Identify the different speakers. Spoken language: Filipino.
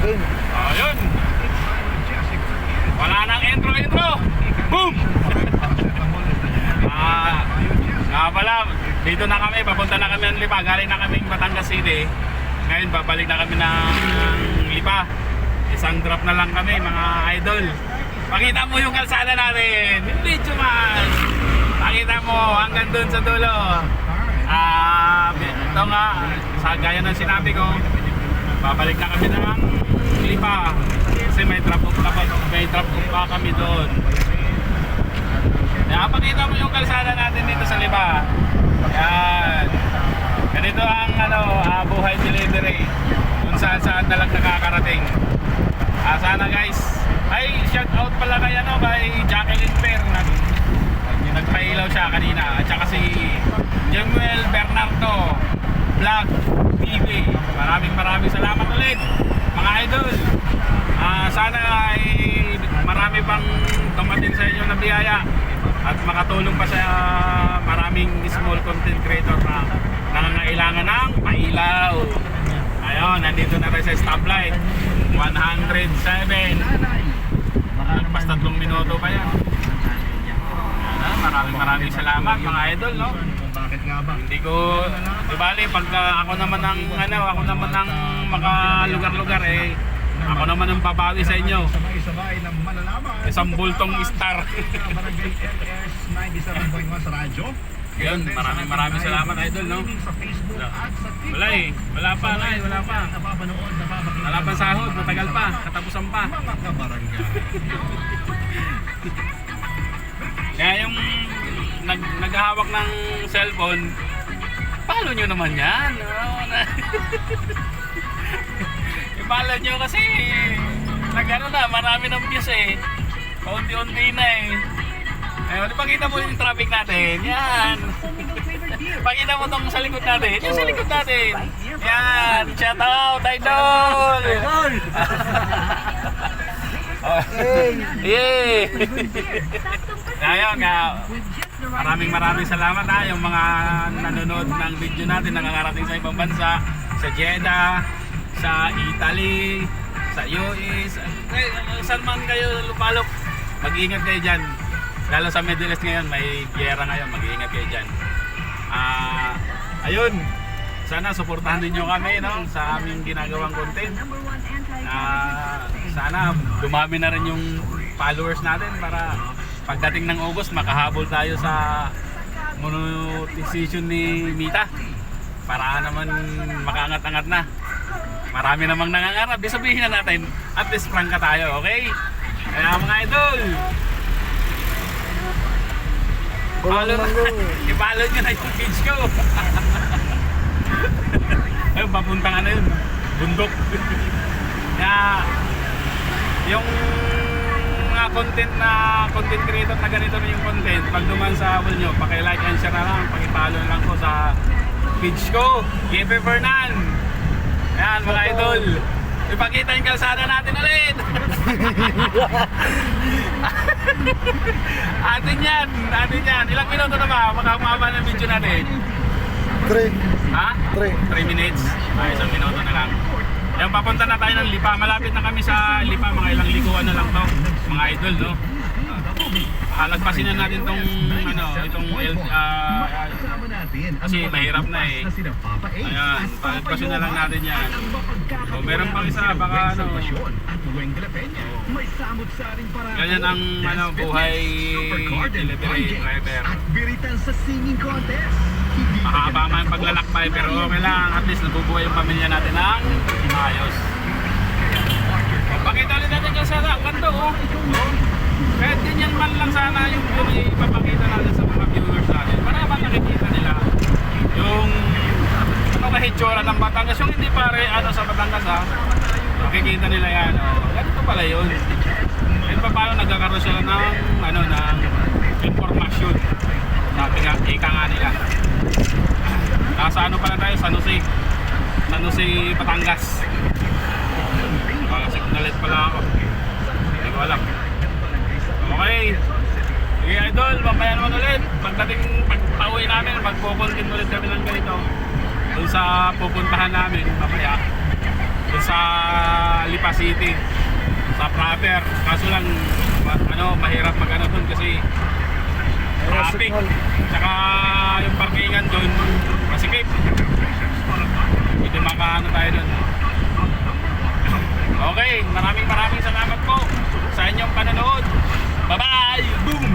Speaker 1: Rin.
Speaker 2: Ayun. Wala nang intro. Boom! Nga pala, dito na kami, papunta na kami ng Lipa. Galing na kami Batangas City. Ngayon, babalik na kami ng Lipa. Isang drop na lang kami, mga idol. Pakita mo yung kalsada natin. Video man. Pakita mo hanggang dun sa dulo. Ito nga, sa gaya ng sinabi ko, babalik na kami ng Lipa. Kasi may drop off pa kami doon. Pakita mo yung kalsada natin dito sa Lipa. Yan. Ganito ang buhay delivery. Kung saan na lang nakakarating. Sana guys, ay shout out pala kay Jacqueline Per. Nagpailaw siya kanina. At saka si Jemuel Bernardo Vlog TV. Maraming salamat ulit mga idol. Sana ay marami pang dumating sa inyo na biyaya at makatulong pa sa maraming small content creator na nangangailangan ng pailaw. Ayun, nandito na tayo sa stoplight 107. Pas 3 minuto pa yan. Maraming salamat mga idol, no? Hindi ko bali pagka ako naman ang makalugar-lugar ako naman ang babawi sa inyo. Isang bultong star. Yun, maraming salamat idol, no? Wala pa sahod, matagal pa, katapusan pa. Kaya yung naghahawak ng cellphone, follow nyo naman yan. I-follow nyo kasi marami ng views paunti-unti na Ayun, pakita mo yung traffic natin. Yan. Pakita mo tong sa likod natin. Yung sa likod natin. Yan. Shout out, idol. Yay! Ayun nga. Maraming salamat yung mga nanonood ng video natin nakakarating sa ibang bansa, sa Jeddah, sa Italy, sa US, saan man kayo lupalok, mag-iingat kayo dyan. Lalo sa Middle East ngayon, may giyera ngayon, mag-iingat kayo dyan. Ayun, sana suportahan niyo kami sa aming ginagawang content. Sana dumami na rin yung followers natin para pagdating ng August makahabol tayo sa monetization ni Mita para naman makaangat-angat na. Marami namang nangangarap, sabihin na natin at least prank ka tayo, okay? Kaya mga idol, i-follow nyo na yung page ko. Ayun, papuntang yun, bundok. Kaya yung content creator na ganito na yung content, pag duman sa wall nyo, paki-like and share na lang, paki-follow na lang ko sa page ko, Jefe Fernan. Ayan mga idol, ipakita yung kalsada natin ulit. Atin yan. Ilang minuto na ba? Makamaba ng video natin?
Speaker 1: 3.
Speaker 2: Ha? 3 minutes? Isang minuto na lang. Yan, papunta na tayo ng Lipa. Malapit na kami sa Lipa. Mga ilang likuan na lang to. Mga idol, no? Lagpasin na natin tong kasi mahirap na Ayan, lagpasin na lang natin yan. So, meron pang isa, baka ganyan ang buhay delivery driver. Mahaba man paglalakbay pero okay lang, at least nabubuhay yung pamilya natin ng ayos. Pakita ulit natin yung sa kanto, kahit ganyan man lang sana yung ipapakita natin sa mga viewers natin para naman nakikita nila yung kahitsura ng Batangas, yung hindi pare sa Batangas makikita nila yan, ganito pala yun. Kahit pa paano nagkakaroon sila ng informasyon, sabi nga, ika nga nila. Nasa pala tayo, San Jose, Batangas. Signalit pala ako, hindi ko alam. Okay, sige idol, mamaya naman ulit. Pag-pauwi namin, magpo-content ulit kami ng ganito doon sa pupuntahan namin mamaya, doon sa Lipa City sa proper. Kaso lang mahirap mag doon kasi traffic. Tsaka yung parkingan doon masikip. Hindi makaano tayo doon. Okay, maraming salamat po sa inyong panonood. Bye-bye! Boom!